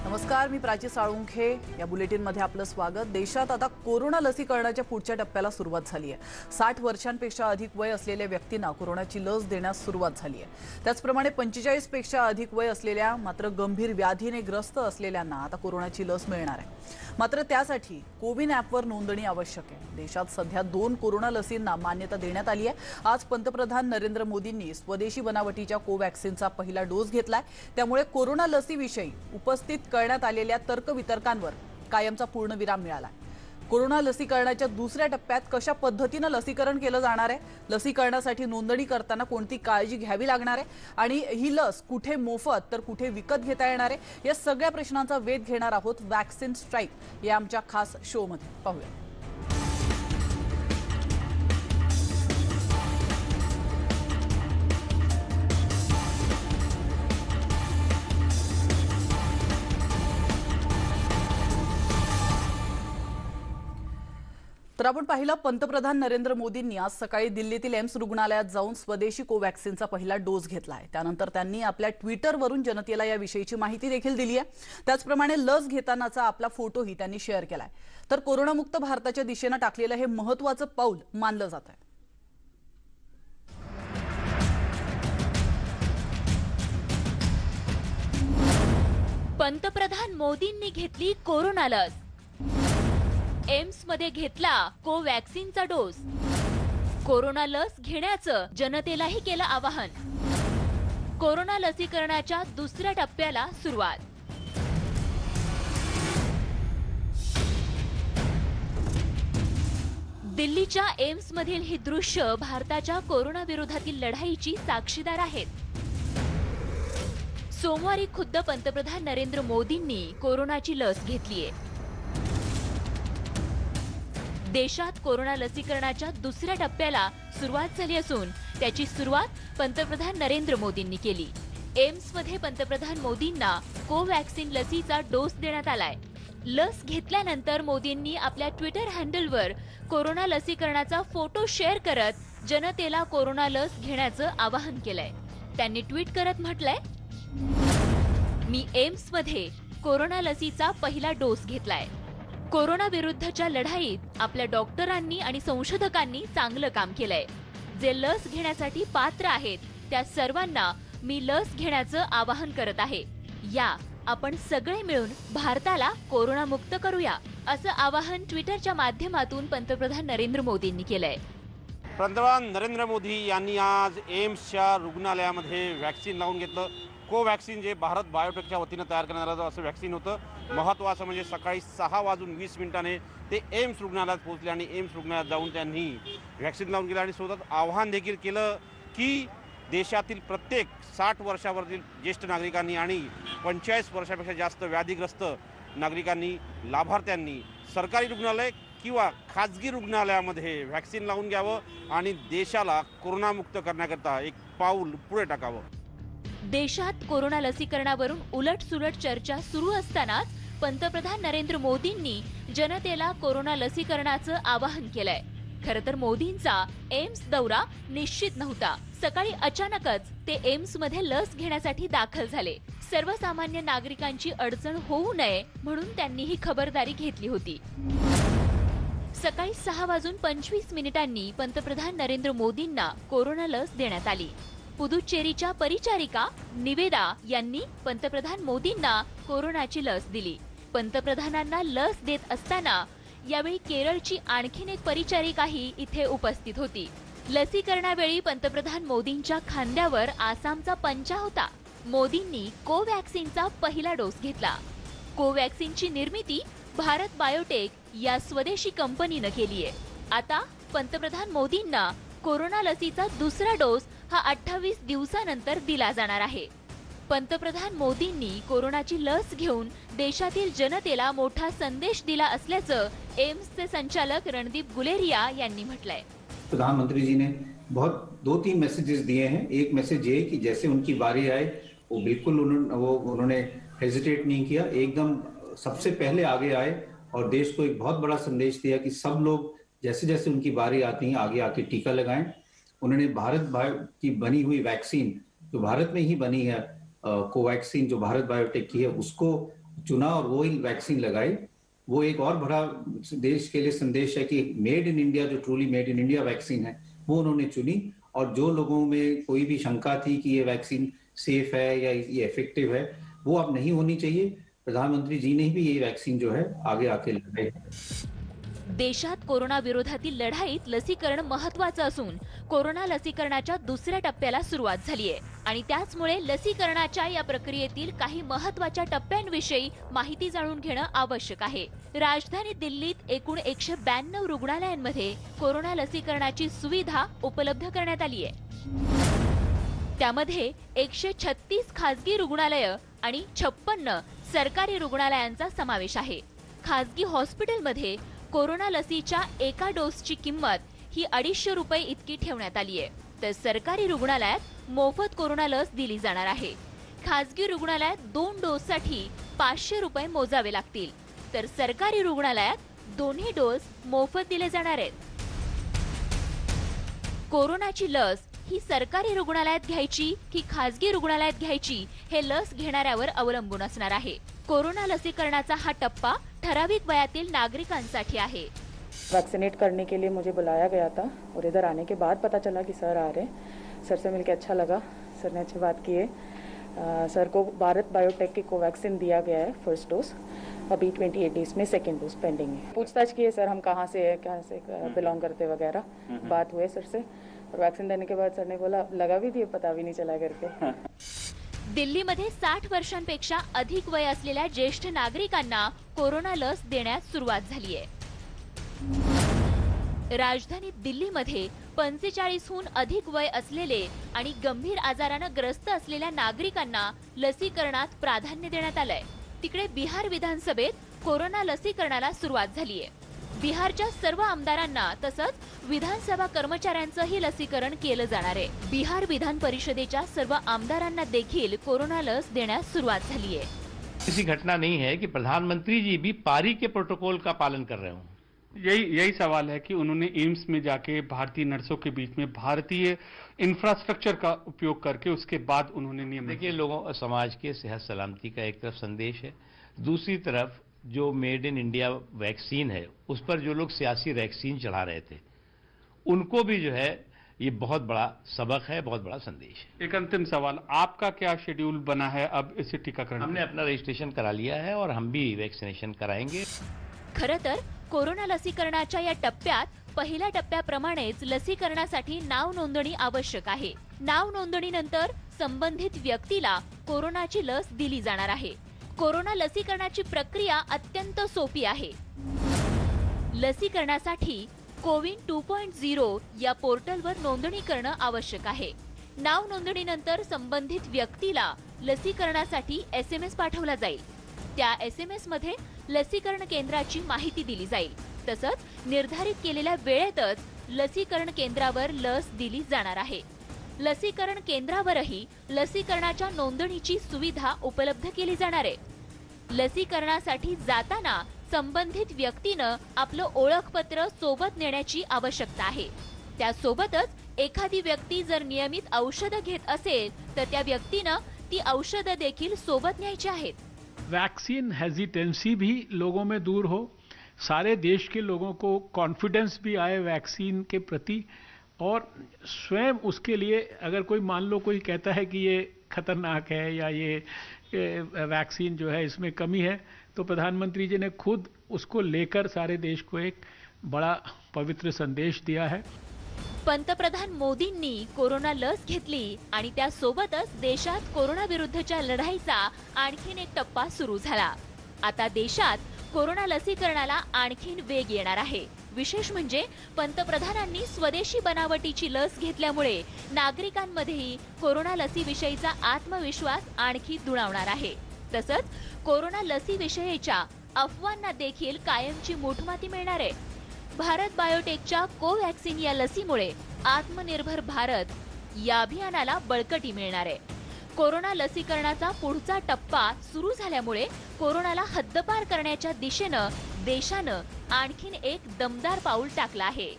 नमस्कार, मी प्राची साळुंखे. या बुलेटिनमध्ये आपलं स्वागत. देशात आता कोरोना लसीकरणाच्या पुढच्या टप्प्याला सुरुवात झाली आहे. 60 वर्षांपेक्षा अधिक वय असलेल्या व्यक्तींना कोरोनाची लस देण्यास सुरुवात झाली आहे. त्याचप्रमाणे 45 पेक्षा अधिक वय असलेल्या मात्र गंभीर व्याधीने ग्रस्त असलेल्यांना आता कोरोनाची लस मिळणार आहे. मात्र त्यासाठी कोविन ॲपवर नोंदणी आवश्यक आहे. देशात सध्या 2 कोरोना लसींना मान्यता देण्यात आली आहे. आज पंतप्रधान नरेंद्र मोदींनी स्वदेशी बनावटीच्या कोवॅक्सिनचा पहिला डोस घेतलाय. त्यामुळे कोरोना लसीविषयी उपस्थित करण्यात आलेल्या तर्कवितर्कांवर कायमचा पूर्णविराम मिळाला. कोरोना लसीकरणाच्या दुसऱ्या टप्प्यात कशा पद्धतीने लसीकरण केलं जाणार आहे, लसीकरणासाठी नोंदणी करताना कोणती काळजी घ्यावी लागणार आहे आणि ही लस कुठे मोफत तर कुठे विकत घेता येणार आहे, या सगळ्या प्रश्नांचा वेध घेणार आहोत वॅक्सिन स्ट्राईक या आमच्या खास शोमध्ये. पाहूया. तर आपण पाहिलं, पंतप्रधान नरेंद्र मोदींनी आज सकाळी दिल्लीतील एम्स रुग्णालयात जाऊन स्वदेशी कोवॅक्सिनचा पहिला डोस घेतलाय. त्यानंतर त्यांनी आपल्या ट्विटरवरून जनतेला याविषयीची माहिती देखील दिली आहे. त्याचप्रमाणे लस घेतानाचा आपला फोटोही त्यांनी शेअर केलाय. तर कोरोनामुक्त भारताच्या दिशेने टाकलेलं हे महत्त्वाचं पाऊल मानलं जात आहे. पंतप्रधान मोदींनी घेतली कोरोना लस. एम्स मध्ये घेतला कोवॅक्सिनचा डोस. कोरोना लस घेण्याचं जनतेलाही केलं आवाहन. कोरोना लसीकरणाच्या दुसऱ्या टप्प्याला सुरुवात. दिल्लीच्या एम्स मधील ही दृश्य भारताच्या कोरोना विरोधातील लढाईची साक्षीदार आहेत. सोमवारी खुद्द पंतप्रधान नरेंद्र मोदींनी कोरोनाची लस घेतलीये. देशात कोरोना लसीकरणाच्या दुसऱ्या टप्प्याला सुरुवात झाली असून त्याची सुरुवात पंतप्रधान नरेंद्र मोदींनी केली. एम्समध्ये पंतप्रधान मोदींना कोवॅक्सिन लसीचा डोस देण्यात आलाय. लस घेतल्यानंतर मोदींनी आपल्या ट्विटर हँडलवर कोरोना लसीकरणाचा फोटो शेअर करत जनतेला कोरोना लस घेण्याचं आवाहन केलंय. त्यांनी ट्विट करत म्हटलंय, मी एम्समध्ये कोरोना लसीचा पहिला डोस घेतलाय. कोरोना विरुद्धच्या लढाईत आपल्या डॉक्टरांनी आणि संशोधकांनी चांगलं काम केलंय. जे लस घेण्यासाठी पात्र आहेत त्या सर्वांना मी लस घेण्याचं आवाहन करत आहे. या आपण सगळे मिळून भारताला कोरोनामुक्त करूया, असं आवाहन ट्विटरच्या माध्यमातून पंतप्रधान नरेंद्र मोदींनी केलंय. पंतप्रधान नरेंद्र मोदी यांनी आज एम्सच्या रुग्णालयामध्ये व्हॅक्सिन लावून घेतलं. कोवॅक्सिन जे भारत बायोटेकच्या वतीनं तयार करण्यात आलं असं व्हॅक्सिन होतं. महत्त्वाचं म्हणजे सकाळी 6:20 ते एम्स रुग्णालयात पोहोचले आणि एम्स रुग्णालयात जाऊन त्यांनी व्हॅक्सिन लावून गेलं आणि सोबत आवाहन देखील केलं की देशातील प्रत्येक 60 वर्षावरील ज्येष्ठ नागरिकांनी आणि 45 वर्षापेक्षा जास्त व्याधीग्रस्त नागरिकांनी, लाभार्थ्यांनी सरकारी रुग्णालय किंवा खाजगी रुग्णालयामध्ये व्हॅक्सिन लावून घ्यावं आणि देशाला कोरोनामुक्त करण्याकरता एक पाऊल पुढे टाकावं. देशात कोरोना लसीकरणावरून उलटसुलट चर्चा सुरू असतानाच पंतप्रधान नरेंद्र मोदींनी जनतेला कोरोना लसीकरणाचं आवाहन केलंय. खरं तर मोदींचा एम्स दौरा निश्चित नव्हता. सकाळी अचानकच ते एम्समध्ये लस घेण्यासाठी दाखल झाले. सर्वसामान्य नागरिकांची अडचण होऊ नये म्हणून त्यांनी ही खबरदारी घेतली होती. सकाळी 6:25 पंतप्रधान नरेंद्र मोदींना कोरोना लस देण्यात आली. पुदुच्चेरीच्या परिचारिका निवेदा यांनी पंतप्रधान मोदींना कोरोनाची लस दिली. पंतप्रधानांना लस देत असताना यावेळी केरळची आणखीन एक परिचारिकाही इथे उपस्थित होती. लसीकरणावेळी पंतप्रधान मोदींच्या खांद्यावर आसामचा पंचा होता. मोदींनी कोवॅक्सिनचा पहिला डोस घेतला. कोवॅक्सिनची निर्मिती भारत बायोटेक या स्वदेशी कंपनीनं केली आहे. आता पंतप्रधान मोदींना कोरोना लसीचा दुसरा डोस हा 28 दिवसानंतर दिला जाणार आहे. पंतप्रधान मोदींनी कोरोनाची लस घेऊन देशातील जनतेला मोठा संदेश दिला असल्याचं एम्सचे संचालक रणदीप गुलेरिया यांनी म्हटलंय. प्रधानमंत्री जी ने बहुत 2-3 मैसेजेस दिए हैं. एक मैसेज ये कि जैसे उनकी बारी आए वो बिल्कुल उन्होंने हेजिटेट नहीं किया, एकदम सबसे पहले आगे आए और देश को एक बहुत बड़ा संदेश दिया कि सब लोग जैसे जैसे उनकी बारी आती है आगे आके टीका लगाएं. उन्होंने भारत की बनी हुई वैक्सीन जो भारत में ही बनी है, कोवैक्सीन जो भारत बायोटेक की है, उसको चुना और वो ही वैक्सीन लगाई, वो एक और बड़ा देश के लिए संदेश है कि मेड इन इंडिया, जो truly made in India vaccine है, वो उन्होंने चुनी। और जो लोगों में कोई भी शंका थी कि ये वैक्सीन सेफ है या ये इफेक्टिव है, वो अब नहीं होनी चाहिए। प्रधानमंत्री जी ने भी ये वैक्सीन जो है आगे आके लगाई। देशात कोरोना विरोधातील लढाईत लसीकरण महत्त्वाचं असून कोरोना लसीकरणाच्या दुसऱ्या टप्प्याला सुरुवात झालीये आणि त्याचमुळे लसीकरणाच्या या प्रक्रियेतील काही महत्त्वाच्या टप्प्यांविषयी माहिती जाणून घेणं आवश्यक आहे। राजधानी दिल्लीत एकूण 192 रुग्णालयांमध्ये कोरोना लसीकरणाची सुविधा उपलब्ध करण्यात आली आहे। त्यामध्ये 136 खासगी रुग्णालय आणि 56 सरकारी रुग्णालयांचा समावेश आहे। खासगी हॉस्पिटलमध्ये कोरोना लसीच्या एका डोसची किंमत ही 250 रुपये इतकी ठेवण्यात आली आहे, तर सरकारी रुग्णालयात मोफत कोरोना लस दिली जाणार आहे। खासगी रुग्णालयात 2 डोससाठी 500 रुपये मोजावे लागतील, तर सरकारी रुग्णालयात दोन्ही डोस मोफत दिले जाणार आहेत। कोरोनाची लस ही सरकारी रुग्णालयात घ्यायची की खासगी रुग्णालयात घ्यायची हे लस घेणाऱ्यावर अवलंबून असणार आहे। कोरोना लसीकरणाचा हा टप्पा ठराविक वयातील नागरिकांसाठी आहे। वैक्सीनेट करने के लिए मुझे बुलाया गया था और इधर आने के बाद पता चला कि सर आ रहे हैं। सर से मिलकर अच्छा लगा, सर ने अच्छी बात की है। सर को भारत बायोटेक की कोवैक्सीन दिया गया है फर्स्ट डोज, अभी 28 डेज में सेकेंड डोज पेंडिंग है। पूछताछ की है सर हम कहाँ से बिलोंग करते वगैरह, बात हुए सर से, और वैक्सीन देने के बाद सर ने बोला लगा भी दिए, पता भी नहीं चला करके। दिल्लीमध्ये 60 वर्षांपेक्षा अधिक वय असलेल्या ज्येष्ठ नागरिकांना कोरोना लस देण्यास सुरुवात झाली आहे। राजधानी दिल्लीमध्ये 45हून अधिक वय असलेले आणि गंभीर आजारानं ग्रस्त असलेल्या नागरिकांना लसीकरणात प्राधान्य देण्यात आलंय। तिकडे बिहार विधानसभेत कोरोना लसीकरणाला सुरुवात झाली आहे। बिहारच्या सर्व आमदारांना तसंच विधानसभा कर्मचाऱ्यांचंही लसीकरण केलं जाणार आहे। बिहार विधान परिषदेच्या सर्व आमदारांना देखील कोरोना लस देण्यास सुरुवात झाली आहे। ऐसी घटना नहीं है कि प्रधानमंत्री जी भी पारी के प्रोटोकॉल का पालन कर रहे हों। यही सवाल है कि उन्होंने एम्स में जाके भारतीय नर्सों के बीच में भारतीय इंफ्रास्ट्रक्चर का उपयोग करके उसके बाद उन्होंने नियम देखिए, लोगों समाज के सेहत सलामती का एक तरफ संदेश है, दूसरी तरफ जो मेड इन इंडिया वैक्सीन है उस पर जो लोग सियासी वैक्सीन चढ़ा रहे थे उनको भी जो है ये बहुत बड़ा सबक है, बहुत बड़ा संदेश है। एक अंतिम सवाल, आपका क्या शेड्यूल बना है अब इसे टीकाकरण? हमने अपना रजिस्ट्रेशन करा लिया है और हम भी वैक्सीनेशन कराएंगे। खरं तर कोरोना लसीकरणाच्या या टप्प्यात पहिल्या टप्प्याप्रमाणेच लसीकरणासाठी नाव नोंदणी आवश्यक आहे। नाव नोंदणीनंतर संबंधित व्यक्तीला कोरोनाची लस दिली जाणार आहे। कोरोना लसीकरणाची प्रक्रिया अत्यंत सोपी आहे। लसीकरणासाठी कोविन 2.0 या पोर्टलवर नोंदणी करणं आवश्यक आहे। नाव नोंदणीनंतर संबंधित व्यक्तीला लसीकरणासाठी SMS पाठवला जाईल। त्या SMS मध्ये लसीकरण केंद्राची माहिती दिली जाईल, तसंच निर्धारित केलेल्या वेळेतच लसीकरण केंद्रावर लस दिली जाणार आहे। लसीकरण केंद्रावरही लसीकरणाच्या नोंदणीची सुविधा उपलब्ध केली जाणार आहे। लसीकरणासाठी जाताना संबंधित व्यक्तीनं आपलं ओळखपत्र सोबत नेण्याची आवश्यकता आहे। त्यासोबतच एखादी व्यक्ती जर नियमित औषधं घेत असेल तर त्या व्यक्तीनं ती औषधं देखील सोबत न्यायची आहेत। वैक्सीन हेजिटेंसी भी लोगों में दूर हो, सारे देश के लोगों को कॉन्फिडेंस भी आए वैक्सीन के प्रति, और स्वयं उसके लिए अगर कोई मान लो कोई कहता है कि ये खतरनाक है या ये वैक्सीन जो है इसमें कमी है, तो प्रधानमंत्री जी ने खुद उसको लेकर सारे देश को एक बड़ा पवित्र संदेश दिया है। पंतप्रधान मोदींनी कोरोना लस घेतली आणि त्यासोबतच देशात कोरोना विरुद्धच्या लढाईचा आणखीन एक टप्पा सुरू झाला। आता देशात कोरोना लसीकरणाला आणखीन वेग येणार आहे। विशेष म्हणजे पंतप्रधानांनी स्वदेशी बनावटीची लस घेतल्यामुळे नागरिकांमध्येही कोरोना लसीविषयीचा आत्मविश्वास आणखी दुणावणार आहे। तसंच कोरोना लसीविषयीच्या अफवांना देखील कायमची मूठमाती मिळणार आहे। भारत बायोटेकच्या कोवॅक्सिन या लसीमुळे आत्मनिर्भर भारत या अभियानाला बळकटी मिळणार आहे। कोरोना लसीकरणाचा पुढचा टप्पा सुरू झाल्यामुळे कोरोनाला हद्दपार करण्याच्या दिशेनं देशानं आणखीन एक दमदार पाऊल टाकलं आहे।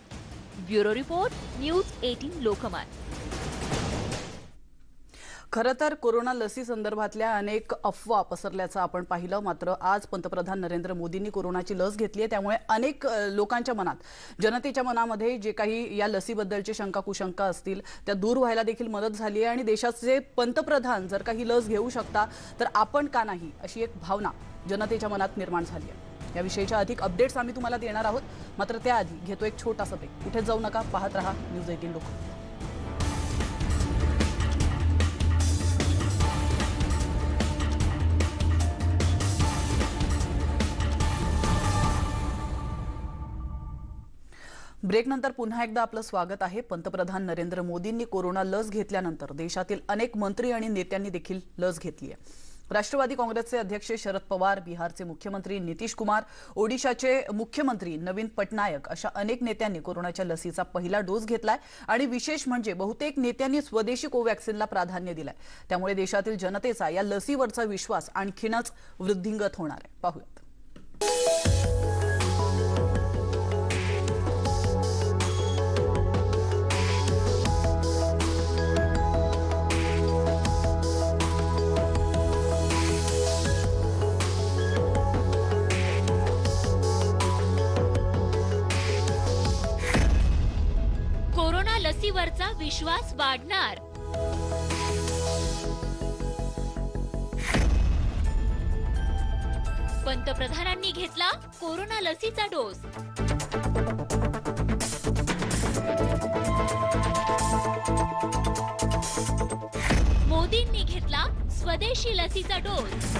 Bureau report, news 18 Lokmat. खरं तर कोरोना लसी संदर्भातल्या अनेक अफवा पसरल्याचं आपण पाहिलं. मात्र आज पंतप्रधान नरेंद्र मोदींनी कोरोनाची लस घेतली आहे. त्यामुळे अनेक लोकांच्या मनात, जनतेच्या मनामध्ये जे काही या लसीबद्दलचे शंका कुशंका असतील त्या दूर व्हायला देखील मदत झाली आहे. आणि देशाचे पंतप्रधान जर काही लस घेऊ शकता तर आपण का नाही, अशी एक भावना जनतेच्या मनात निर्माण झाली आहे. याविषयीच्या अधिक अपडेट्स आम्ही तुम्हाला देणार आहोत. मात्र त्याआधी घेतो एक छोटासा ब्रेक. कुठे जाऊ नका, पाहत रहा न्यूज 18 लोकमत. ब्रेकनंतर पुन्हा एकदा आपलं स्वागत आहे. पंतप्रधान नरेंद्र मोदींनी कोरोना लस घेतल्यानंतर देशातील अनेक मंत्री आणि नेत्यांनी देखील लस घेतली आहे. राष्ट्रवादी काँग्रेसचे अध्यक्ष शरद पवार, बिहारचे मुख्यमंत्री नितीश कुमार, ओडिशाचे मुख्यमंत्री नवीन पटनायक अशा अनेक नेत्यांनी कोरोनाच्या लसीचा पहिला डोस घेतलाय. आणि विशेष म्हणजे बहुतेक नेत्यांनी स्वदेशी कोवॅक्सिनला प्राधान्य दिलंय. त्यामुळे देशातील जनतेचा या लसीवरचा विश्वास आणखीनच वृद्धिंगत होणार आहे. पाहूयात. लसीवरचा विश्वास वाढणार. पंतप्रधानांनी घेतला कोरोना लसीचा डोस. मोदींनी घेतला स्वदेशी लसीचा डोस.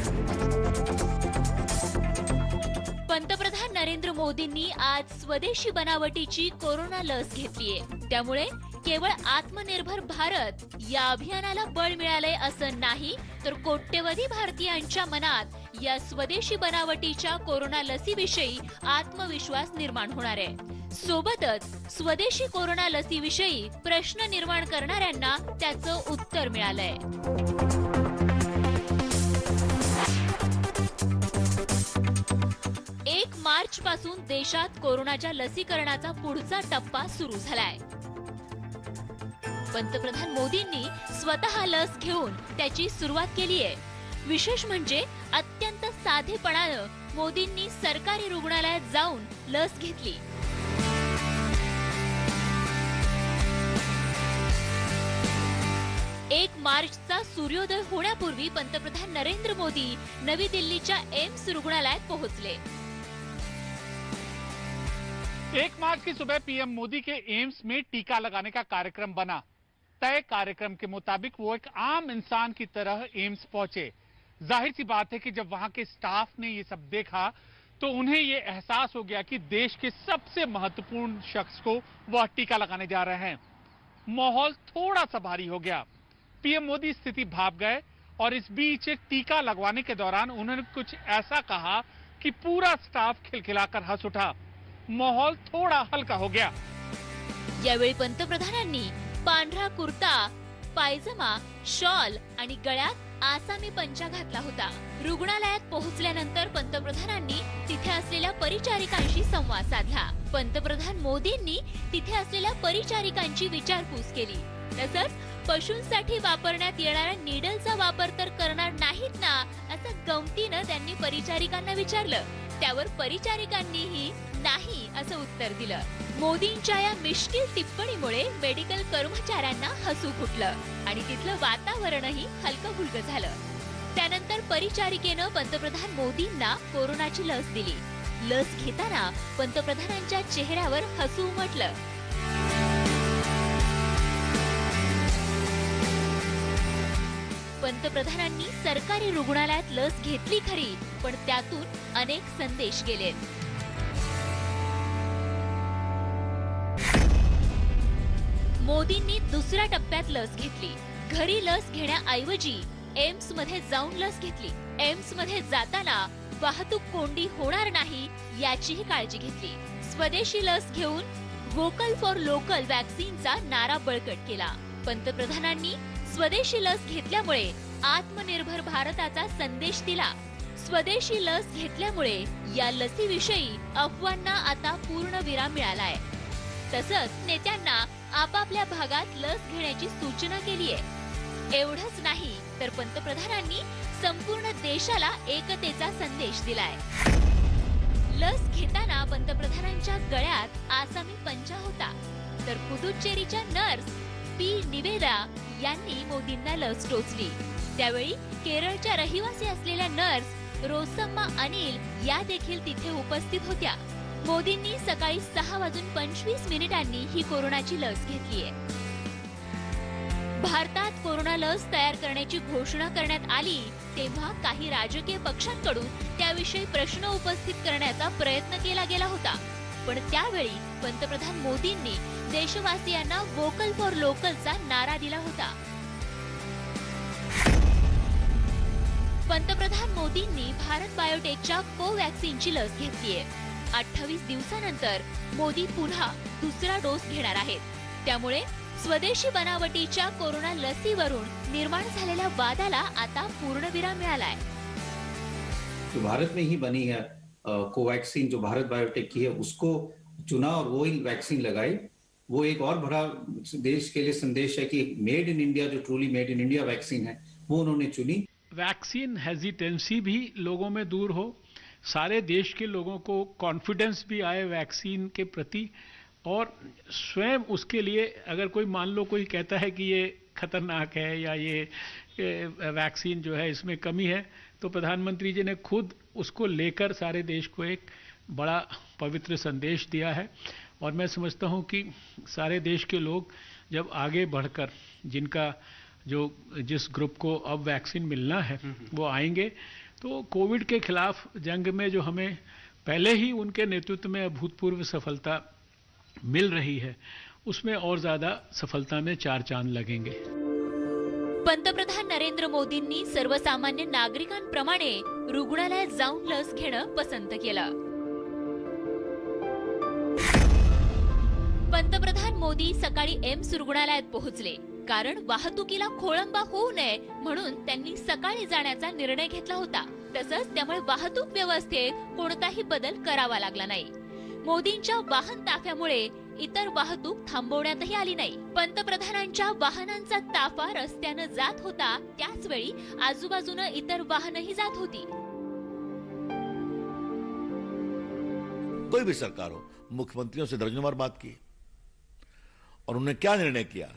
पंतप्रधान नरेंद्र मोदींनी आज स्वदेशी बनावटीची कोरोना लस घेतलीये. त्यामुळे केवळ आत्मनिर्भर भारत या अभियानाला बळ मिळालंय असं नाही, तर कोट्यवधी भारतीयांच्या मनात या स्वदेशी बनावटीच्या कोरोना लसीविषयी आत्मविश्वास निर्माण होणार आहे. सोबतच स्वदेशी कोरोना लसीविषयी प्रश्न निर्माण करणाऱ्यांना त्याचं उत्तर मिळालंय. 1 मार्च पासून देशात कोरोनाच्या लसीकरणाचा पुढचा टप्पा सुरू झालाय. पंतप्रधान मोदींनी स्वतः लस घेऊन त्याची सुरुवात केली आहे. विशेष म्हणजे अत्यंत साधेपणानं मोदींनी सरकारी रुग्णालयात जाऊन लस घेतली. एक मार्चचा सूर्योदय होण्यापूर्वी पंतप्रधान नरेंद्र मोदी नवी दिल्लीच्या एम्स रुग्णालयात पोहोचले. 1 मार्च की सुबह पीएम मोदी के एम्स में टीका लगाने का कार्यक्रम बना. तय कार्यक्रम के मुताबिक वो एक आम इंसान की तरह एम्स पहुंचे. जाहिर सी बात है कि जब वहां के स्टाफ ने ये सब देखा तो उन्हें ये एहसास हो गया कि देश के सबसे महत्वपूर्ण शख्स को वह टीका लगाने जा रहे हैं. माहौल थोड़ा सा भारी हो गया. पीएम मोदी स्थिति भाप गए और इस बीच टीका लगवाने के दौरान उन्होंने कुछ ऐसा कहा कि पूरा स्टाफ खिलखिलाकर हंस उठा. माहौल थोड़ा हल्का हो गया. यावेळी पंतप्रधानांनी पांढरा कुर्ता, पायजमा, शॉल आणि गळ्यात आसामी पंचा घातला होता. रुग्णालयात पोहोचल्यानंतर पंतप्रधानांनी तिथे असलेल्या परिचारिकांशी संवाद साधला. पंतप्रधान मोदींनी तिथे असलेल्या परिचारिकांची विचारपूस केली. तसंच पशूंसाठी वापरण्यात येणाऱ्या नीडलचा वापर तर करणार नाहीत ना, असं गमतीनं त्यांनी परिचारिकांना विचारलं. त्यावर परिचारिकांनीही नाही असं उत्तर दिलं. मोदींच्या या मिष्किल टिप्पणीमुळे मेडिकल कर्मचाऱ्यांना हसू फुटलं आणि तिथलं वातावरणही हलकं फुलकं झालं. त्यानंतर परिचारिकेनं पंतप्रधान मोदींना कोरोनाची लस दिली. लस घेताना पंतप्रधानांच्या चेहऱ्यावर हसू उमटलं. पंतप्रधानांनी सरकारी रुग्णालयात लस घेतली खरी, पण त्यातून अनेक संदेश गेलेत. मोदींनी दुसऱ्या टप्प्यात लस घेतली. घरी लस घेण्याऐवजी एम्स मध्ये जाऊन लस घेतली. एम्स मध्ये जाताना वाहतूक कोंडी होणार नाही याचीही काळजी घेतली. स्वदेशी लस घेऊन वोकल फॉर लोकल वॅक्सिनचा नारा बळकट केला. पंतप्रधानांनी स्वदेशी लस घेतल्यामुळे आत्मनिर्भर भारताचा संदेश दिला. स्वदेशी लस घेतल्यामुळे या लसीविषयी अफवांना आता पूर्ण विराम मिळालाय. तसंच नेत्यांना आपापल्या भागात लस घेण्याची सूचना केली आहे. एवढंच नाही तर पंतप्रधानांनी संपूर्ण देशाला एकतेचा संदेश दिलाय. लस घेताना पंतप्रधानांच्या गळ्यात आसामी पंचा होता, तर पुदुच्चेरीच्या नर्स पी निवेदा यांनी मोदींना लस टोचली. त्यावेळी केरळच्या रहिवासी असलेल्या नर्स रोसम्मा अनिल या देखील तिथे उपस्थित होत्या. मोदींनी सकाळी 6:25 ही कोरोनाची लस घेतलीय. भारतात कोरोना लस तयार करण्याची घोषणा करण्यात आली तेव्हा काही राजकीय पक्षांकडून त्याविषयी प्रश्न उपस्थित करण्याचा प्रयत्न केला गेला होता. पण त्यावेळी पंतप्रधान मोदींनी देशवासियांना वोकल फॉर लोकलचा नारा दिला होता. पंतप्रधान मोदींनी भारत बायोटेकच्या कोवॅक्सिनची लस घेतलीय. 28 दिवसानंतर मोदी पुन्हा दुसरा डोस घेणार आहेत. त्यामुळे स्वदेशी बनावटीच्या कोरोना लसीवरून निर्माण झालेल्या वादाला आता पूर्णविराम मिळालाय. जो भारत में ही बनी है कोवैक्सीन, जो भारत बायोटेक की है, उसको चुना और वो ही वैक्सीन लगाई. वो एक और बड़ा देश के लिए संदेश है कि मेड इन इंडिया, जो truly made in India vaccine है, वो उन्होंने चुनी. वैक्सीन हेजिटेंसी भी लोगों में दूर हो, सारे देश के लोगों को कॉन्फिडेंस भी आए वैक्सीन के प्रति, और स्वयं उसके लिए अगर कोई मान लो कोई कहता है कि ये खतरनाक है या ये वैक्सीन जो है इसमें कमी है, तो प्रधानमंत्री जी ने खुद उसको लेकर सारे देश को एक बड़ा पवित्र संदेश दिया है. और मैं समझता हूं कि सारे देश के लोग जब आगे बढ़कर जिस ग्रुप को अब वैक्सीन मिलना है वो आएंगे, तो कोविड के खिलाफ जंग में जो हमें पहले ही उनके नेतृत्व में अभूतपूर्व सफलता मिल रही है, उसमें और ज्यादा सफलता में 4 चांद लगेंगे. पंतप्रधान नरेंद्र मोदींनी सर्वसामान्य नागरिकांप्रमाणे रुग्णालयात जाऊन लस घेणं पसंत केलं. पंतप्रधान मोदी सकाळी एम्स रुग्णालयात पोहोचले, कारण वाहतुकीला खोळंबा होऊ नये म्हणून त्यांनी सकाळी जाण्याचा निर्णय घेतला होता. तसंच त्यामुळे वाहतूक व्यवस्थेत कोणताही बदल करावा लागला नाही. मोदींच्या वाहन ताफ्यामुळे इतर वाहतूक थांबवण्यातही आली नाही. पंतप्रधानांच्या वाहनांचा ताफा रस्त्यानं जात होता, त्याच वेळी आजूबाजूनं इतर वाहनही जात होती. कोई भी सरकार हो, मुख्यमंत्रियों से दर्जनों बार बात की और उन्होंने क्या निर्णय किया.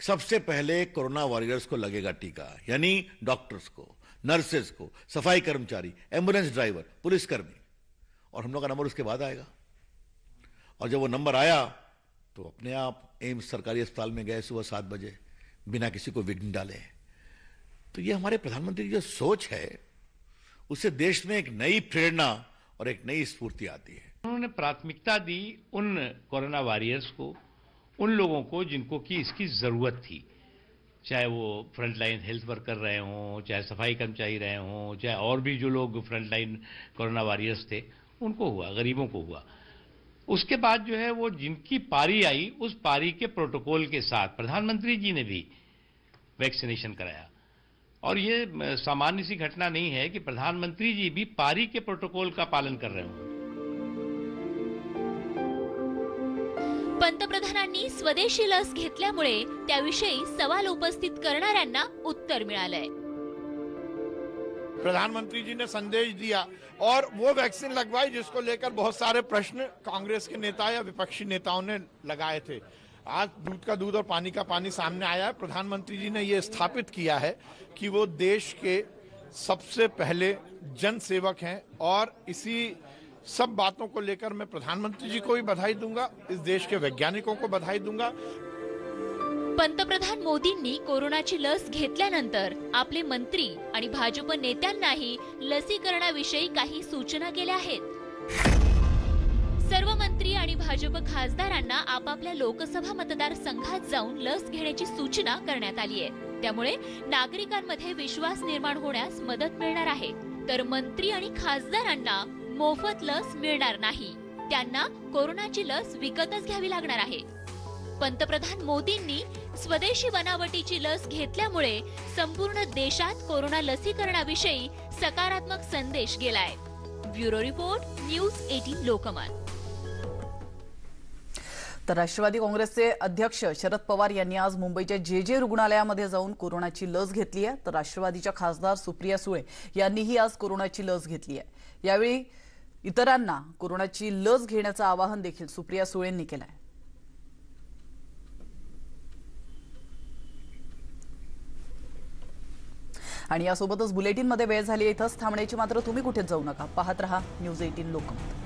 सबसे पहले कोरोना वॉरियर्स को लगेगा टीका, यानी डॉक्टर्स को, नर्सेस को, सफाई कर्मचारी, एम्बुलेंस ड्राइवर, पुलिसकर्मी, और हम लोग का नंबर उसके बाद आएगा. और जब वो नंबर आया तो अपने आप एम्स सरकारी अस्पताल में गए सुबह 7 बजे बिना किसी को विघ्न डाले. तो ये हमारे प्रधानमंत्री की जो सोच है, उससे देश में एक नई प्रेरणा और एक नई स्फूर्ति आती है. उन्होंने प्राथमिकता दी उन कोरोना वॉरियर्स को, उन लोगों को जिनको कि इसकी जरूरत थी, चाहे वो फ्रंटलाइन हेल्थ वर्कर रहे हों, चाहे सफाई कर्मचारी रहे हों, चाहे और भी जो लोग फ्रंटलाइन कोरोना वॉरियर्स थे, उनको हुआ, गरीबों को हुआ. उसके बाद जो है वो जिनकी पारी आई, उस पारी के प्रोटोकॉल के साथ प्रधानमंत्री जी ने भी वैक्सीनेशन कराया. और ये सामान्य सी घटना नहीं है कि प्रधानमंत्री जी भी पारी के प्रोटोकॉल का पालन कर रहे हों. पंतप्रधानांनी स्वदेशी लस घेतल्यामुळे त्याविषयी सवाल उपस्थित करणाऱ्यांना उत्तर मिळालंय. प्रधानमंत्री जी ने संदेश दिया और वो वैक्सीन लगवाई जिसको लेकर बहुत सारे प्रश्न कांग्रेस के नेता या विपक्षी नेताओं ने लगाए थे. आज दूध का दूध और पानी का पानी सामने आया है. प्रधानमंत्री जी ने ये स्थापित किया है कि वो देश के सबसे पहले जन सेवक हैं, और इसी सब बातों को लेकर मैं प्रधानमंत्री जी को भी बधाई दूंगा, इस देश के वैज्ञानिकों को बधाई दूंगा. पंतप्रधान मोदींनी कोरोनाची लस घेतल्यानंतर आपले मंत्री आणि भाजप नेत्यांनाही लसीकरणाविषयी काही सूचना केल्या आहेत. सर्व मंत्री आणि भाजप खासदारांना आपापल्या लोकसभा मतदारसंघात जाऊन लस घेण्याची सूचना करण्यात आली आहे. त्यामुळे नागरिकांमध्ये विश्वास निर्माण होण्यास मदत मिळणार आहे. तर मंत्री आणि खासदारांना मोफत लस मिळणार नाही, त्यांना कोरोनाची लस विकतच घ्यावी लागणार आहे. पंतप्रधान मोदींनी स्वदेशी बनावटीची लस घेतल्यामुळे संपूर्ण देशात कोरोना लसीकरणाविषयी सकारात्मक संदेश गेलाय. Bureau report, news 18 Lokmat. तर राष्ट्रवादी काँग्रेसचे अध्यक्ष शरद पवार यांनी आज मुंबईच्या जे रुग्णालयामध्ये जाऊन कोरोनाची लस घेतली आहे. तर राष्ट्रवादीच्या खासदार सुप्रिया सुळे यांनीही आज कोरोनाची लस घेतली आहे. यावेळी इतरांना कोरोनाची लस घेण्याचं आवाहन देखील सुप्रिया सुळेंनी केलं आहे. आणि यासोबतच बुलेटिनमध्ये वेळ झाली आहे. इथंच थांबण्याची, मात्र तुम्ही कुठेच जाऊ नका. पाहत रहा न्यूज 18 लोकमत.